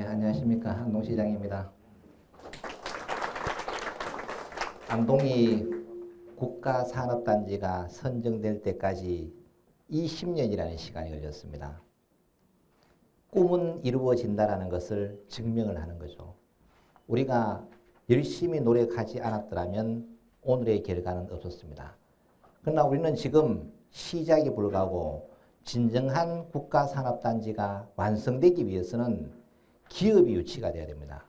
안녕하십니까. 안동시장입니다. 안동이 국가산업단지가 선정될 때까지 20년이라는 시간이 걸렸습니다. 꿈은 이루어진다는 것을 증명을 하는 거죠. 우리가 열심히 노력하지 않았더라면 오늘의 결과는 없었습니다. 그러나 우리는 지금 시작에 불과하고 진정한 국가산업단지가 완성되기 위해서는 기업이 유치가 돼야 됩니다.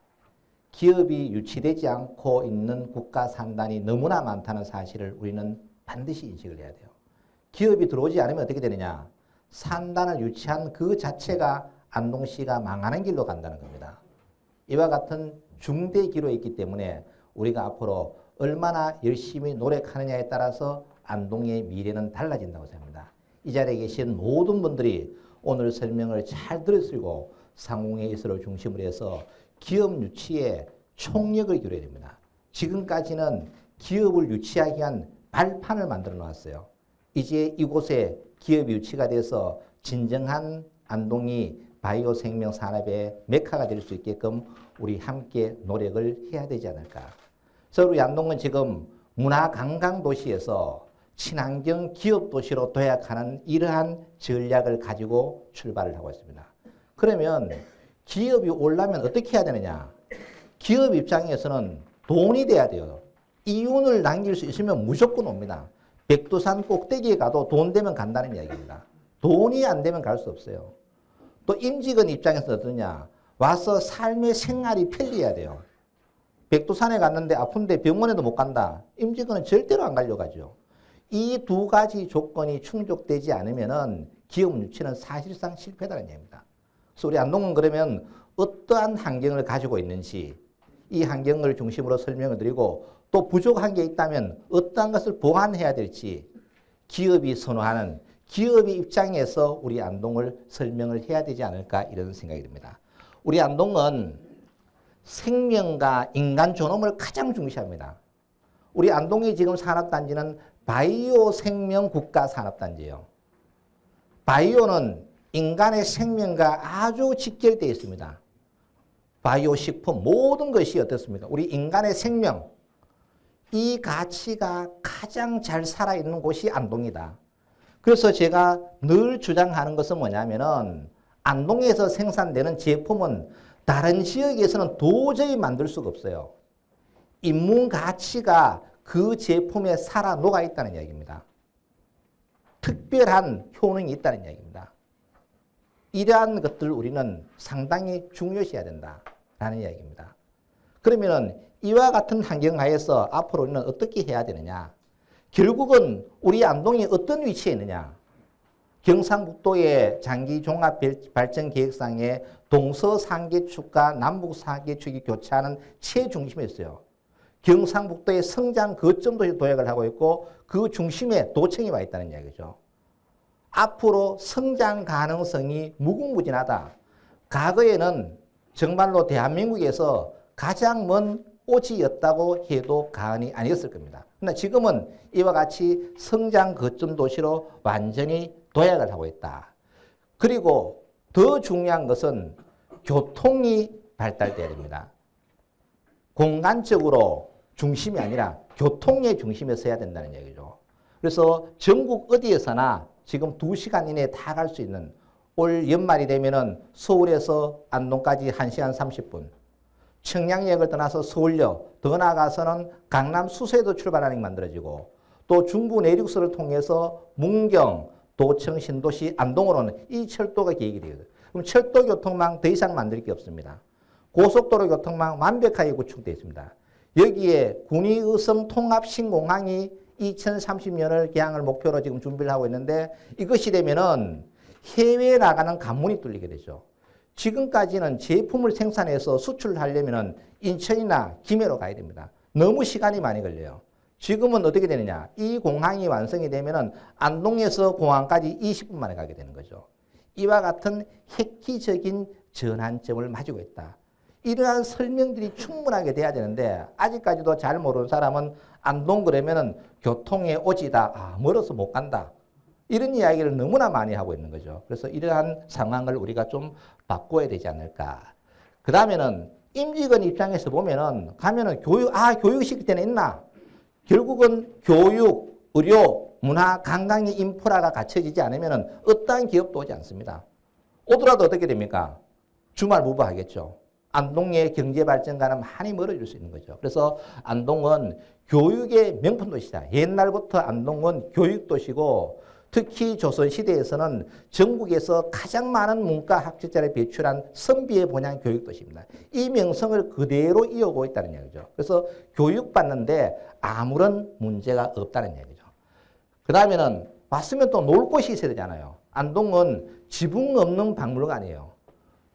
기업이 유치되지 않고 있는 국가산단이 너무나 많다는 사실을 우리는 반드시 인식을 해야 돼요. 기업이 들어오지 않으면 어떻게 되느냐? 산단을 유치한 그 자체가 안동시가 망하는 길로 간다는 겁니다. 이와 같은 중대 기로에 있기 때문에 우리가 앞으로 얼마나 열심히 노력하느냐에 따라서 안동의 미래는 달라진다고 생각합니다. 이 자리에 계신 모든 분들이 오늘 설명을 잘 들으시고 상공회의소를 중심으로 해서 기업 유치에 총력을 기울여야 됩니다. 지금까지는 기업을 유치하기 위한 발판을 만들어 놓았어요. 이제 이곳에 기업 유치가 돼서 진정한 안동이 바이오 생명 산업의 메카가 될 수 있게끔 우리 함께 노력을 해야 되지 않을까. 그래서 우리 안동은 지금 문화관광 도시에서 친환경 기업 도시로 도약하는 이러한 전략을 가지고 출발을 하고 있습니다. 그러면 기업이 오려면 어떻게 해야 되느냐? 기업 입장에서는 돈이 돼야 돼요. 이윤을 남길 수 있으면 무조건 옵니다. 백두산 꼭대기에 가도 돈 되면 간다는 이야기입니다. 돈이 안 되면 갈 수 없어요. 또 임직원 입장에서 어떠냐? 와서 삶의 생활이 편리해야 돼요. 백두산에 갔는데 아픈데 병원에도 못 간다. 임직원은 절대로 안 가려고 하죠. 이 두 가지 조건이 충족되지 않으면은 기업 유치는 사실상 실패다는 얘기입니다. 그래서 우리 안동은 그러면 어떠한 환경을 가지고 있는지 이 환경을 중심으로 설명을 드리고 또 부족한 게 있다면 어떠한 것을 보완해야 될지 기업이 선호하는 기업의 입장에서 우리 안동을 설명을 해야 되지 않을까 이런 생각이 듭니다. 우리 안동은 생명과 인간 존엄을 가장 중시합니다. 우리 안동이 지금 산업단지는 바이오 생명 국가 산업단지예요. 바이오는 인간의 생명과 아주 직결되어 있습니다. 바이오 식품 모든 것이 어떻습니까? 우리 인간의 생명 이 가치가 가장 잘 살아있는 곳이 안동이다. 그래서 제가 늘 주장하는 것은 뭐냐면은 안동에서 생산되는 제품은 다른 지역에서는 도저히 만들 수가 없어요. 인문 가치가 그 제품에 살아 녹아 있다는 이야기입니다. 특별한 효능이 있다는 이야기입니다. 이러한 것들을 우리는 상당히 중요시해야 된다라는 이야기입니다. 그러면은 이와 같은 환경 하에서 앞으로 우리는 어떻게 해야 되느냐? 결국은 우리 안동이 어떤 위치에 있느냐? 경상북도의 장기종합발전계획상에 동서상계축과 남북상계축이 교차하는 최중심에 있어요. 경상북도의 성장 거점도 도약을 하고 있고 그 중심에 도청이 와 있다는 이야기죠. 앞으로 성장 가능성이 무궁무진하다. 과거에는 정말로 대한민국에서 가장 먼 오지였다고 해도 과언이 아니었을 겁니다. 그러나 지금은 이와 같이 성장 거점 도시로 완전히 도약을 하고 있다. 그리고 더 중요한 것은 교통이 발달돼야 됩니다. 공간적으로 중심이 아니라 교통의 중심에 서야 된다는 얘기죠. 그래서 전국 어디에서나 지금 2시간 이내에 다 갈 수 있는 올 연말이 되면은 서울에서 안동까지 1시간 30분, 청량역을 떠나서 서울역, 더 나아가서는 강남 수서에도 출발하는 게 만들어지고 또 중부 내륙선을 통해서 문경, 도청, 신도시, 안동으로는 이 철도가 계획이 되거든요. 그럼 철도 교통망 더 이상 만들 게 없습니다. 고속도로 교통망 완벽하게 구축되어 있습니다. 여기에 군위의성 통합신공항이 2030년을 개항을 목표로 지금 준비를 하고 있는데 이것이 되면은 해외에 나가는 관문이 뚫리게 되죠. 지금까지는 제품을 생산해서 수출을 하려면은 인천이나 김해로 가야 됩니다. 너무 시간이 많이 걸려요. 지금은 어떻게 되느냐? 이 공항이 완성이 되면은 안동에서 공항까지 20분 만에 가게 되는 거죠. 이와 같은 획기적인 전환점을 가지고 있다. 이러한 설명들이 충분하게 돼야 되는데 아직까지도 잘 모르는 사람은 안동 그러면은 교통의 오지다. 멀어서 못 간다. 이런 이야기를 너무나 많이 하고 있는 거죠. 그래서 이러한 상황을 우리가 좀 바꿔야 되지 않을까. 그 다음에는 임직원 입장에서 보면은 가면은 교육시킬 때는 있나? 결국은 교육, 의료, 문화, 관광의 인프라가 갖춰지지 않으면은 어떠한 기업도 오지 않습니다. 오더라도 어떻게 됩니까? 주말 무보하겠죠. 안동의 경제발전과는 많이 멀어질 수 있는 거죠. 그래서 안동은 교육의 명품도시다. 옛날부터 안동은 교육도시고 특히 조선시대에서는 전국에서 가장 많은 문과학자를 배출한 선비의 본향 교육도시입니다. 이 명성을 그대로 이어오고 있다는 얘기죠. 그래서 교육받는데 아무런 문제가 없다는 얘기죠. 그 다음에는 왔으면 또 놀 곳이 있어야 되잖아요. 안동은 지붕 없는 박물관이에요.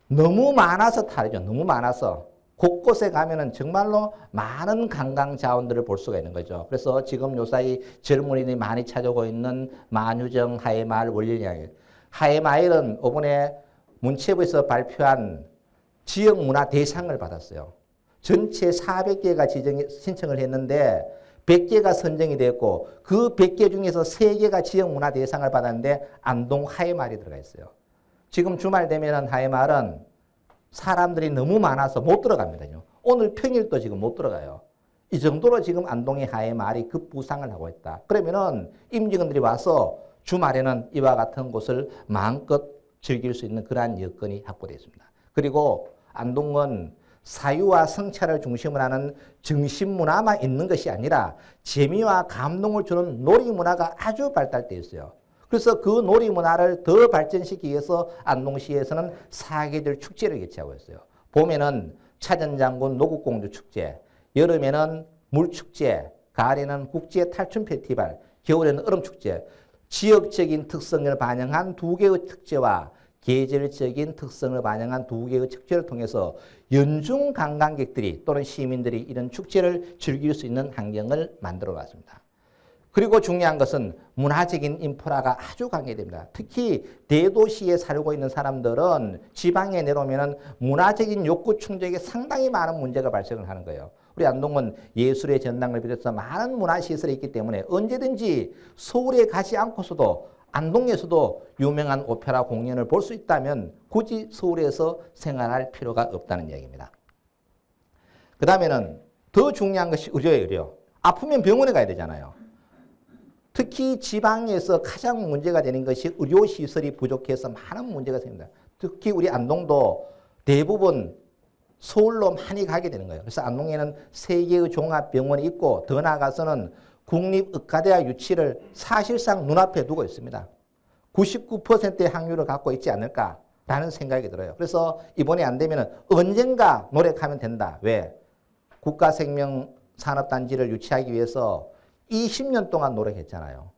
너무 많아서 다르죠. 너무 많아서. 곳곳에 가면은 정말로 많은 관광 자원들을 볼 수가 있는 거죠. 그래서 지금 요사이 젊은이들이 많이 찾아오고 있는 만유정 하회마을 원릴야길. 하회마을은 이번에 문체부에서 발표한 지역문화 대상을 받았어요. 전체 400개가 신청을 했는데 100개가 선정이 됐고 그 100개 중에서 3개가 지역문화 대상을 받았는데 안동 하회마을이 들어가 있어요. 지금 주말 되면은 하회마을은 사람들이 너무 많아서 못 들어갑니다. 오늘 평일도 지금 못 들어가요. 이 정도로 지금 안동의 하회마을이 급부상을 하고 있다. 그러면은 임직원들이 와서 주말에는 이와 같은 곳을 마음껏 즐길 수 있는 그러한 여건이 확보되어 있습니다. 그리고 안동은 사유와 성찰을 중심으로 하는 정신문화만 있는 것이 아니라 재미와 감동을 주는 놀이문화가 아주 발달되어 있어요. 그래서 그 놀이문화를 더 발전시키기 위해서 안동시에서는 사계절 축제를 개최하고 있어요. 봄에는 차전장군 노국공주 축제, 여름에는 물축제, 가을에는 국제 탈춤 페스티벌, 겨울에는 얼음축제, 지역적인 특성을 반영한 2개의 축제와 계절적인 특성을 반영한 2개의 축제를 통해서 연중 관광객들이 또는 시민들이 이런 축제를 즐길 수 있는 환경을 만들어 놨습니다. 그리고 중요한 것은 문화적인 인프라가 아주 관계됩니다. 특히 대도시에 살고 있는 사람들은 지방에 내려오면 문화적인 욕구 충족에 상당히 많은 문제가 발생을 하는 거예요. 우리 안동은 예술의 전당을 비롯해서 많은 문화시설이 있기 때문에 언제든지 서울에 가지 않고서도 안동에서도 유명한 오페라 공연을 볼 수 있다면 굳이 서울에서 생활할 필요가 없다는 얘기입니다. 그 다음에는 더 중요한 것이 의료예요. 의료. 아프면 병원에 가야 되잖아요. 특히 지방에서 가장 문제가 되는 것이 의료시설이 부족해서 많은 문제가 생깁니다. 특히 우리 안동도 대부분 서울로 많이 가게 되는 거예요. 그래서 안동에는 3개의 종합병원이 있고 더 나아가서는 국립의과대학 유치를 사실상 눈앞에 두고 있습니다. 99%의 확률을 갖고 있지 않을까라는 생각이 들어요. 그래서 이번에 안 되면 언젠가 노력하면 된다. 왜? 국가생명산업단지를 유치하기 위해서 20년 동안 노력했잖아요.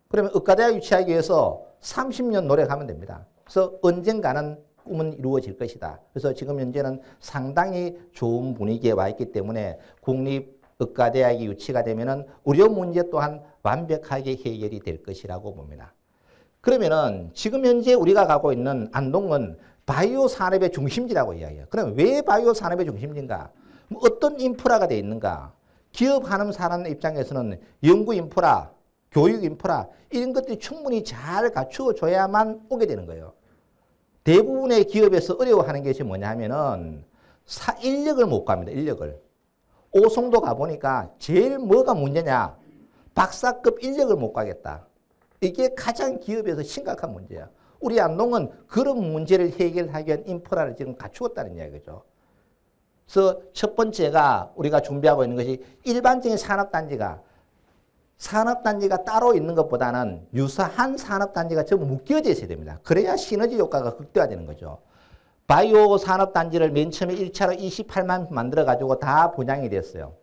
그러면 의과대학 유치하기 위해서 30년 노력하면 됩니다. 그래서 언젠가는 꿈은 이루어질 것이다. 그래서 지금 현재는 상당히 좋은 분위기에 와 있기 때문에 국립의과대학이 유치가 되면은 의료 문제 또한 완벽하게 해결이 될 것이라고 봅니다. 그러면은 지금 현재 우리가 가고 있는 안동은 바이오 산업의 중심지라고 이야기해요. 그럼 왜 바이오 산업의 중심지인가? 어떤 인프라가 되어 있는가? 기업하는 사람 입장에서는 연구 인프라, 교육 인프라 이런 것들이 충분히 잘 갖추어줘야만 오게 되는 거예요. 대부분의 기업에서 어려워하는 것이 뭐냐 하면은 인력을 못 갑니다. 인력을. 오송도 가보니까 제일 뭐가 문제냐. 박사급 인력을 못 가겠다. 이게 가장 기업에서 심각한 문제야. 우리 안동은 그런 문제를 해결하기 위한 인프라를 지금 갖추었다는 이야기죠. 그래서 첫 번째가 우리가 준비하고 있는 것이 일반적인 산업단지가 따로 있는 것보다는 유사한 산업단지가 전부 묶여져 있어야 됩니다. 그래야 시너지 효과가 극대화되는 거죠. 바이오 산업단지를 맨 처음에 1차로 28만 만들어가지고 다 분양이 됐어요.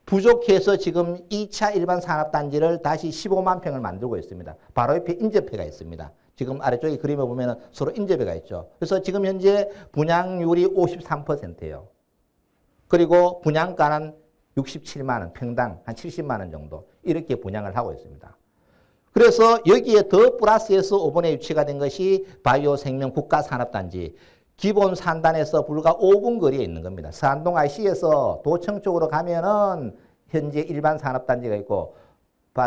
부족해서 지금 2차 일반 산업단지를 다시 15만 평을 만들고 있습니다. 바로 옆에 인접해가 있습니다. 지금 아래쪽에 그림을 보면 서로 인접해가 있죠. 그래서 지금 현재 분양률이 53%예요. 그리고 분양가는 67만 원, 평당 한 70만 원 정도 이렇게 분양을 하고 있습니다. 그래서 여기에 더 플러스해서 이번에 유치가 된 것이 바이오 생명 국가산업단지. 기본 산단에서 불과 5분 거리에 있는 겁니다. 산동 IC에서 도청 쪽으로 가면은 현재 일반 산업단지가 있고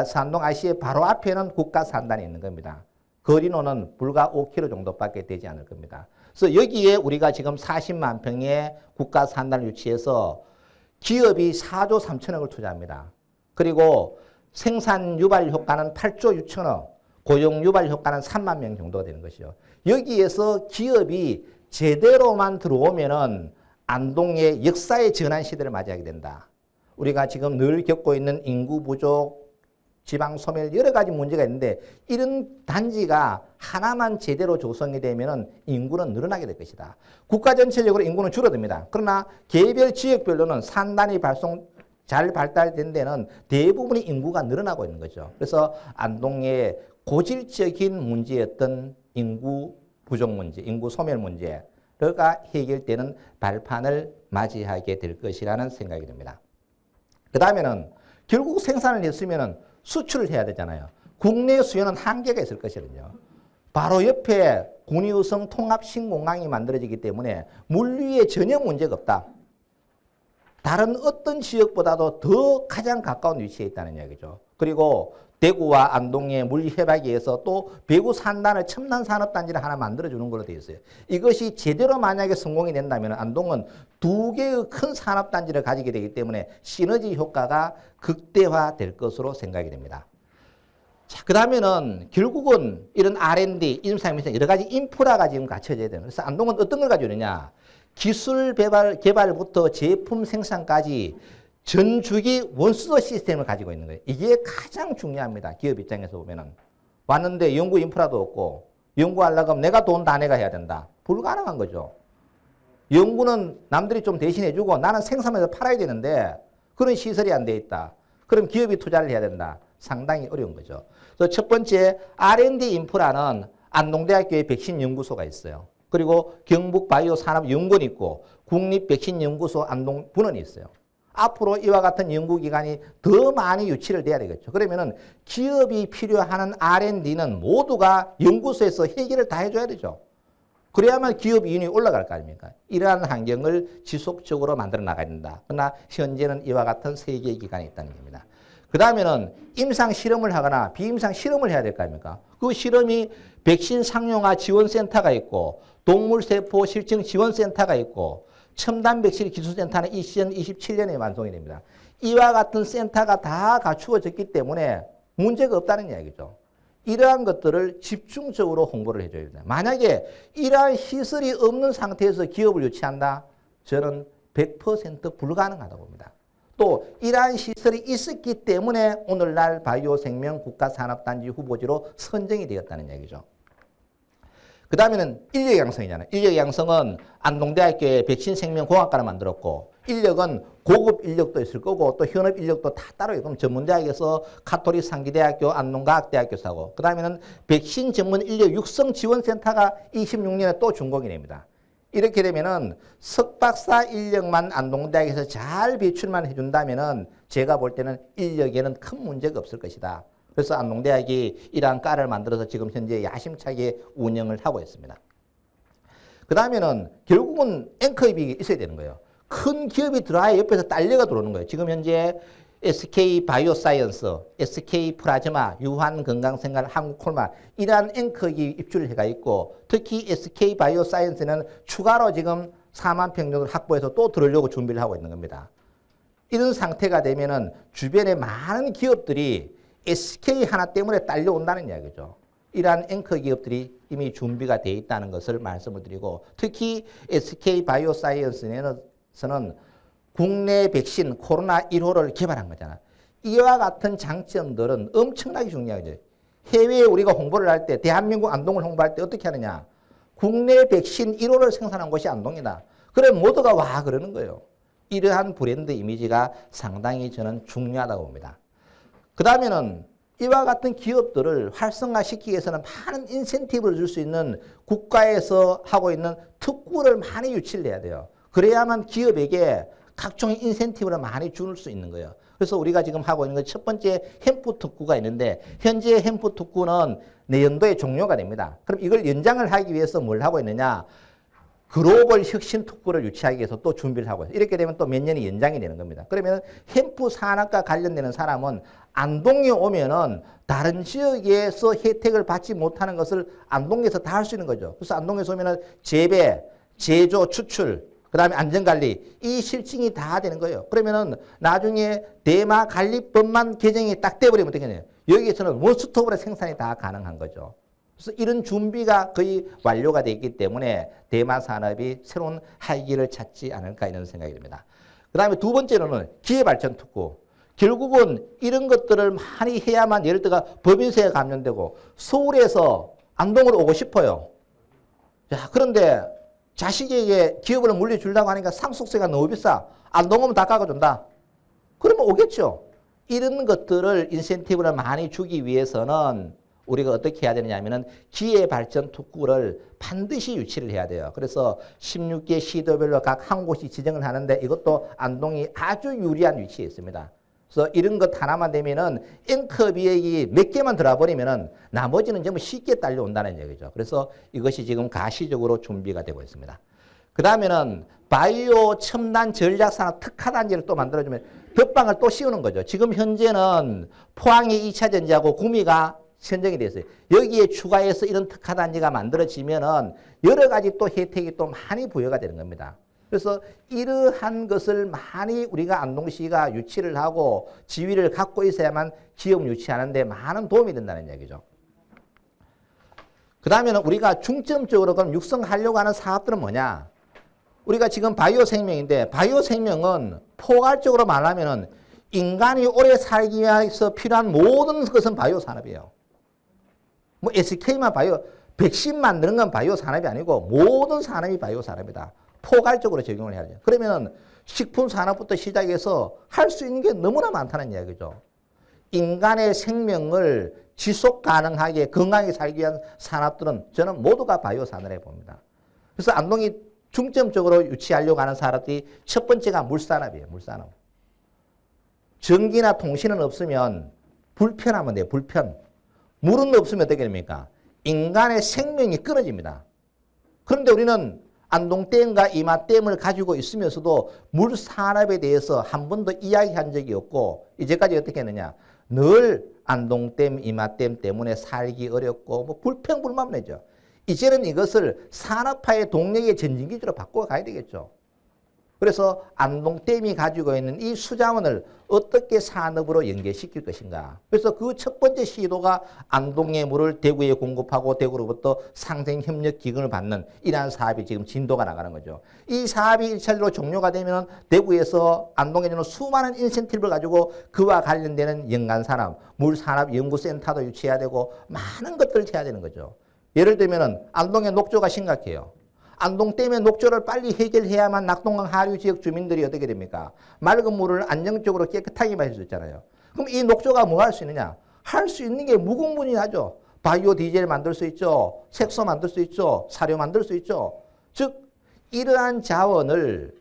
산동 IC의 바로 앞에는 국가산단이 있는 겁니다. 거리로는 불과 5km 정도밖에 되지 않을 겁니다. 그래서 여기에 우리가 지금 40만 평의 국가 산단을 유치해서 기업이 4조 3천억을 투자합니다. 그리고 생산 유발 효과는 8조 6천억, 고용 유발 효과는 3만 명 정도가 되는 것이죠. 여기에서 기업이 제대로만 들어오면은 안동의 역사의 전환 시대를 맞이하게 된다. 우리가 지금 늘 겪고 있는 인구 부족, 지방 소멸 여러 가지 문제가 있는데 이런 단지가 하나만 제대로 조성이 되면은 인구는 늘어나게 될 것이다. 국가 전체적으로 인구는 줄어듭니다. 그러나 개별 지역별로는 산단이 잘 발달된 데는 대부분의 인구가 늘어나고 있는 거죠. 그래서 안동의 고질적인 문제였던 인구 부족 문제, 인구 소멸 문제가 해결되는 발판을 맞이하게 될 것이라는 생각이 듭니다. 그 다음에는 결국 생산을 했으면은 수출을 해야 되잖아요. 국내 수요는 한계가 있을 것이거든요. 바로 옆에 군위의성 통합 신공항이 만들어지기 때문에 물류에 전혀 문제가 없다. 다른 어떤 지역보다도 더 가장 가까운 위치에 있다는 이야기죠. 그리고 대구와 안동의 물류 협약에 의해서 또 배구 산단을 첨단 산업단지를 하나 만들어주는 걸로 되어 있어요. 이것이 제대로 만약에 성공이 된다면 안동은 두 개의 큰 산업단지를 가지게 되기 때문에 시너지 효과가 극대화될 것으로 생각이 됩니다. 자, 그 다음에는 결국은 이런 R&D, 임상에서 여러 가지 인프라가 지금 갖춰져야 되는. 그래서 안동은 어떤 걸 가지고 있느냐. 기술 개발부터 제품 생산까지 전주기 원수도 시스템을 가지고 있는 거예요. 이게 가장 중요합니다. 기업 입장에서 보면은. 왔는데 연구 인프라도 없고 연구하려고 하면 내가 돈 다 내가 해야 된다. 불가능한 거죠. 연구는 남들이 좀 대신해주고 나는 생산해서 팔아야 되는데 그런 시설이 안 돼 있다. 그럼 기업이 투자를 해야 된다. 상당히 어려운 거죠. 그래서 첫 번째 R&D 인프라는 안동대학교에 백신 연구소가 있어요. 그리고 경북바이오산업연구원이 있고 국립백신연구소 안동분원이 있어요. 앞으로 이와 같은 연구기관이 더 많이 유치를 돼야 되겠죠. 그러면은 기업이 필요한 R&D는 모두가 연구소에서 해결을 다 해줘야 되죠. 그래야만 기업 이윤이 올라갈 거 아닙니까? 이러한 환경을 지속적으로 만들어 나가야 된다. 그러나 현재는 이와 같은 세 개의 기관이 있다는 겁니다. 그 다음에는 임상 실험을 하거나 비임상 실험을 해야 될 거 아닙니까? 그 실험이 백신 상용화 지원센터가 있고 동물세포 실증 지원센터가 있고 첨단 백신 기술센터는 2027년에 완성이 됩니다. 이와 같은 센터가 다 갖추어졌기 때문에 문제가 없다는 이야기죠. 이러한 것들을 집중적으로 홍보를 해줘야 됩니다. 만약에 이러한 시설이 없는 상태에서 기업을 유치한다? 저는 100% 불가능하다고 봅니다. 또 이러한 시설이 있었기 때문에 오늘날 바이오생명 국가산업단지 후보지로 선정이 되었다는 얘기죠. 그 다음에는 인력 양성이잖아요. 인력 양성은 안동대학교에 백신생명공학과를 만들었고 인력은 고급 인력도 있을 거고 또 현업 인력도 다 따로 있고 전문대학에서 카톨릭 상기대학교, 안동과학대학교 사고 그 다음에는 백신 전문 인력 육성 지원센터가 26년에 또 준공이 됩니다. 이렇게 되면은 석박사 인력만 안동대학에서 잘 배출만 해준다면은 제가 볼 때는 인력에는 큰 문제가 없을 것이다. 그래서 안동대학이 이러한 과를 만들어서 지금 현재 야심차게 운영을 하고 있습니다. 그 다음에는 결국은 앵커입이 있어야 되는 거예요. 큰 기업이 들어와야 옆에서 딸려가 들어오는 거예요. 지금 현재 SK 바이오사이언스, SK 플라즈마, 유한건강생활, 한국콜마 이러한 앵커기 입주를 해가 있고 특히 SK 바이오사이언스는 추가로 지금 4만 평 정도를 확보해서 또 들어오려고 준비를 하고 있는 겁니다. 이런 상태가 되면은 주변에 많은 기업들이 SK 하나 때문에 딸려온다는 이야기죠. 이러한 앵커 기업들이 이미 준비가 되어 있다는 것을 말씀을 드리고 특히 SK 바이오사이언스에서는 국내 백신 코로나 1호를 개발한 거잖아. 이와 같은 장점들은 엄청나게 중요하죠. 해외에 우리가 홍보를 할 때 대한민국 안동을 홍보할 때 어떻게 하느냐. 국내 백신 1호를 생산한 곳이 안동이다. 그래 모두가 와 그러는 거예요. 이러한 브랜드 이미지가 상당히 저는 중요하다고 봅니다. 그 다음에는 이와 같은 기업들을 활성화시키기 위해서는 많은 인센티브를 줄 수 있는 국가에서 하고 있는 특구를 많이 유치를 해야 돼요. 그래야만 기업에게 각종의 인센티브를 많이 줄 수 있는 거예요. 그래서 우리가 지금 하고 있는 건 첫 번째 햄프 특구가 있는데 현재 햄프 특구는 내년도에 종료가 됩니다. 그럼 이걸 연장을 하기 위해서 뭘 하고 있느냐. 글로벌 혁신 특구를 유치하기 위해서 또 준비를 하고 있어요. 이렇게 되면 또 몇 년이 연장이 되는 겁니다. 그러면 햄프 산업과 관련되는 사람은 안동에 오면은 다른 지역에서 혜택을 받지 못하는 것을 안동에서 다 할 수 있는 거죠. 그래서 안동에서 오면은 재배, 제조, 추출, 그 다음에 안전관리, 이 실증이 다 되는 거예요. 그러면은 나중에 대마관리법만 개정이 딱 돼버리면 어떻겠냐. 여기에서는 원스톱으로 생산이 다 가능한 거죠. 그래서 이런 준비가 거의 완료가 되어 있기 때문에 대마산업이 새로운 활기를 찾지 않을까 이런 생각이 듭니다. 그 다음에 두 번째로는 기회발전 특구. 결국은 이런 것들을 많이 해야만 예를 들어 법인세가 감면되고 서울에서 안동으로 오고 싶어요. 자, 그런데 자식에게 기업을 물려주려고 하니까 상속세가 너무 비싸. 안동 오면 다 깎아준다. 그러면 오겠죠. 이런 것들을 인센티브를 많이 주기 위해서는 우리가 어떻게 해야 되느냐 하면은 기회발전 특구를 반드시 유치를 해야 돼요. 그래서 16개 시도별로 각 한 곳이 지정을 하는데 이것도 안동이 아주 유리한 위치에 있습니다. 그래서 이런 것 하나만 되면은 앵커 비액이 몇 개만 들어와 버리면은 나머지는 전부 쉽게 딸려온다는 얘기죠. 그래서 이것이 지금 가시적으로 준비가 되고 있습니다. 그 다음에는 바이오 첨단 전략산업 특화단지를 또 만들어주면 벽방을 또 씌우는 거죠. 지금 현재는 포항의 2차 전지하고 구미가 선정이 됐어요. 여기에 추가해서 이런 특화단지가 만들어지면은 여러 가지 또 혜택이 또 많이 부여가 되는 겁니다. 그래서 이러한 것을 많이 우리가 안동시가 유치를 하고 지위를 갖고 있어야만 기업 유치하는 데 많은 도움이 된다는 얘기죠. 그 다음에는 우리가 중점적으로 그럼 육성하려고 하는 사업들은 뭐냐? 우리가 지금 바이오 생명인데 바이오 생명은 포괄적으로 말하면은 인간이 오래 살기 위해서 필요한 모든 것은 바이오 산업이에요. 뭐 SK만 바이오, 백신 만드는 건 바이오 산업이 아니고 모든 산업이 바이오 산업이다. 포괄적으로 적용을 해야 돼요. 그러면은 식품 산업부터 시작해서 할 수 있는 게 너무나 많다는 이야기죠. 인간의 생명을 지속 가능하게 건강하게 살기 위한 산업들은 저는 모두가 바이오 산업에 봅니다. 그래서 안동이 중점적으로 유치하려고 하는 산업들이 첫 번째가 물산업이에요. 물산업. 전기나 통신은 없으면 불편하면 돼요. 불편. 물은 없으면 어떻게 됩니까? 인간의 생명이 끊어집니다. 그런데 우리는 안동댐과 이마댐을 가지고 있으면서도 물산업에 대해서 한 번도 이야기한 적이 없고 이제까지 어떻게 했느냐. 늘 안동댐, 이마댐 때문에 살기 어렵고 뭐 불평불만이죠. 이제는 이것을 산업화의 동력의 전진기지로 바꿔가야 되겠죠. 그래서 안동댐이 가지고 있는 이 수자원을 어떻게 산업으로 연계시킬 것인가. 그래서 그 첫 번째 시도가 안동의 물을 대구에 공급하고 대구로부터 상생협력 기금을 받는 이러한 사업이 지금 진도가 나가는 거죠. 이 사업이 1차적으로 종료가 되면 대구에서 안동에 주는 수많은 인센티브를 가지고 그와 관련되는 연간산업, 물산업연구센터도 유치해야 되고 많은 것들을 해야 되는 거죠. 예를 들면 안동의 녹조가 심각해요. 안동댐의 녹조를 빨리 해결해야만 낙동강 하류 지역 주민들이 어떻게 됩니까? 맑은 물을 안정적으로 깨끗하게 마실 수 있잖아요. 그럼 이 녹조가 뭐 할 수 있느냐? 할 수 있는 게 무궁무진하죠. 바이오 디젤 만들 수 있죠. 색소 만들 수 있죠. 사료 만들 수 있죠. 즉 이러한 자원을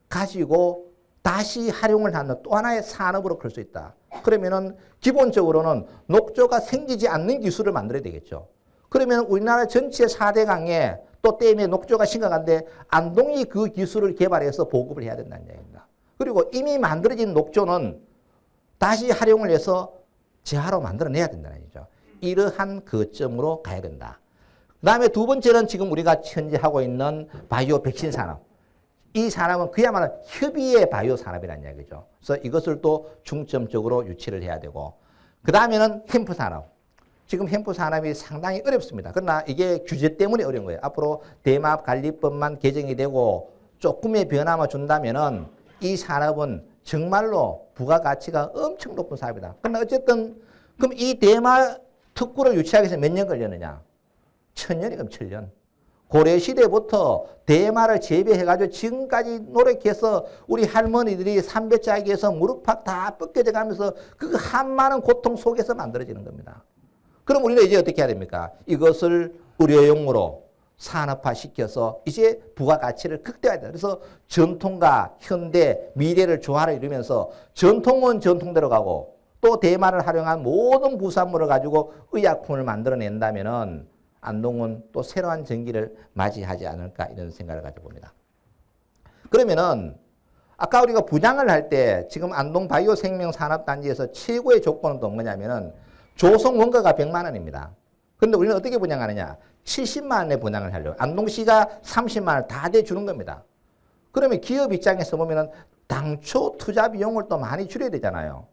가지고 다시 활용을 하는 또 하나의 산업으로 클 수 있다. 그러면은 기본적으로는 녹조가 생기지 않는 기술을 만들어야 되겠죠. 그러면 우리나라 전체 4대 강에 또 댐의 녹조가 심각한데 안동이 그 기술을 개발해서 보급을 해야 된다는 얘기입니다. 그리고 이미 만들어진 녹조는 다시 활용을 해서 재활로 만들어내야 된다는 얘기죠. 이러한 거점으로 가야 된다. 그 다음에 두 번째는 지금 우리가 현재 하고 있는 바이오 백신 산업. 이 산업은 그야말로 협의의 바이오 산업이라는 얘기죠. 그래서 이것을 또 중점적으로 유치를 해야 되고 그 다음에는 햄프 산업. 지금 햄프 산업이 상당히 어렵습니다. 그러나 이게 규제 때문에 어려운 거예요. 앞으로 대마관리법만 개정이 되고 조금의 변화만 준다면은 이 산업은 정말로 부가가치가 엄청 높은 사업이다. 그러나 어쨌든 그럼 이 대마 특구를 유치하기 위해서 몇 년 걸렸느냐? 1000년이면 1000년. 고려시대부터 대마를 재배해가지고 지금까지 노력해서 우리 할머니들이 삼배짜기에서 무릎팍 다 벗겨져 가면서 그 한 많은 고통 속에서 만들어지는 겁니다. 그럼 우리는 이제 어떻게 해야 됩니까? 이것을 의료용으로 산업화시켜서 이제 부가가치를 극대화해야 돼요. 그래서 전통과 현대, 미래를 조화를 이루면서 전통은 전통대로 가고 또 대마를 활용한 모든 부산물을 가지고 의약품을 만들어낸다면은 안동은 또 새로운 전기를 맞이하지 않을까 이런 생각을 가지고 봅니다. 그러면은 아까 우리가 분양을 할 때 지금 안동 바이오 생명 산업단지에서 최고의 조건은 또 뭐냐면은 조성 원가가 100만 원입니다. 그런데 우리는 어떻게 분양하느냐? 70만 원에 분양을 하려고. 안동시가 30만 원을 다 대주는 겁니다. 그러면 기업 입장에서 보면은 당초 투자 비용을 또 많이 줄여야 되잖아요.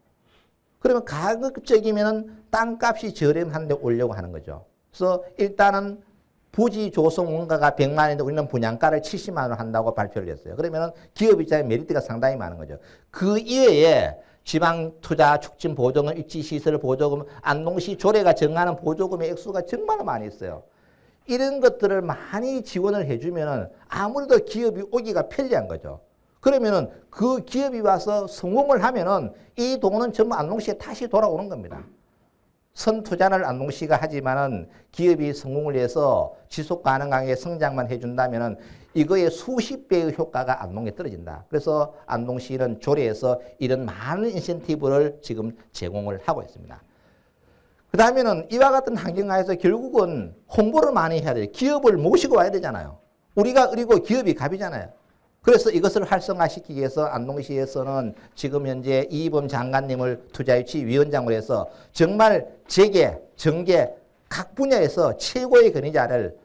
그러면 가급적이면은 땅값이 저렴한 데 오려고 하는 거죠. 그래서 일단은 부지 조성 원가가 100만 원인데 우리는 분양가를 70만 원을 한다고 발표를 했어요. 그러면은 기업 입장에 메리트가 상당히 많은 거죠. 그 이외에 지방 투자 촉진 보조금, 입지 시설 보조금, 안동시 조례가 정하는 보조금의 액수가 정말 많이 있어요. 이런 것들을 많이 지원을 해주면은 아무래도 기업이 오기가 편리한 거죠. 그러면은 그 기업이 와서 성공을 하면은 이 돈은 전부 안동시에 다시 돌아오는 겁니다. 선투자를 안동시가 하지만은 기업이 성공을 해서 지속 가능하게 성장만 해준다면은 이거의 수십 배의 효과가 안동에 떨어진다. 그래서 안동시는 조례에서 이런 많은 인센티브를 지금 제공을 하고 있습니다. 그 다음에는 이와 같은 환경하에서 결국은 홍보를 많이 해야 돼요. 기업을 모시고 와야 되잖아요. 우리가 그리고 기업이 갑이잖아요. 그래서 이것을 활성화시키기 위해서 안동시에서는 지금 현재 이희범 장관님을 투자유치위원장으로 해서 정말 재계, 정계 각 분야에서 최고의 권위자를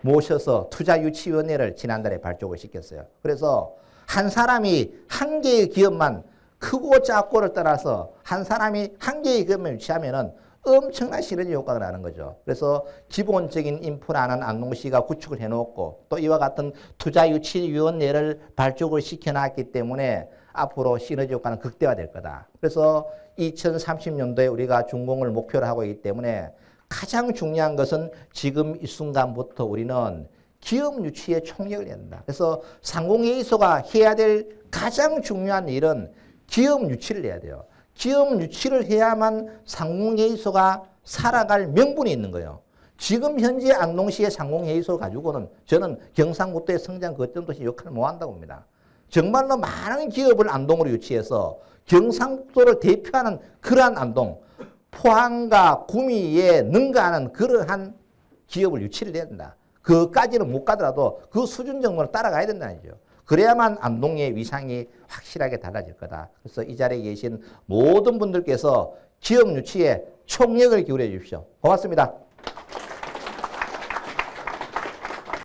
모셔서 투자유치위원회를 지난달에 발족을 시켰어요. 그래서 한 사람이 한 개의 기업만 크고 작고를 떠나서 한 사람이 한 개의 기업만 유치하면은 엄청난 시너지 효과가 나는 거죠. 그래서 기본적인 인프라는 안동시가 구축을 해놓고 또 이와 같은 투자유치위원회를 발족을 시켜놨기 때문에 앞으로 시너지 효과는 극대화될 거다. 그래서 2030년도에 우리가 준공을 목표로 하고 있기 때문에 가장 중요한 것은 지금 이 순간부터 우리는 기업 유치에 총력을 해야 된다. 그래서 상공회의소가 해야 될 가장 중요한 일은 기업 유치를 해야 돼요. 기업 유치를 해야만 상공회의소가 살아갈 명분이 있는 거예요. 지금 현재 안동시의 상공회의소 가지고는 저는 경상북도의 성장 거점도시 역할을 못한다고 봅니다. 정말로 많은 기업을 안동으로 유치해서 경상북도를 대표하는 그러한 안동, 포항과 구미에 능가하는 그러한 기업을 유치를 해야 된다. 그까지는 못 가더라도 그 수준 정도는 따라가야 된다는 거죠. 그래야만 안동의 위상이 확실하게 달라질 거다. 그래서 이 자리에 계신 모든 분들께서 기업 유치에 총력을 기울여 주십시오. 고맙습니다.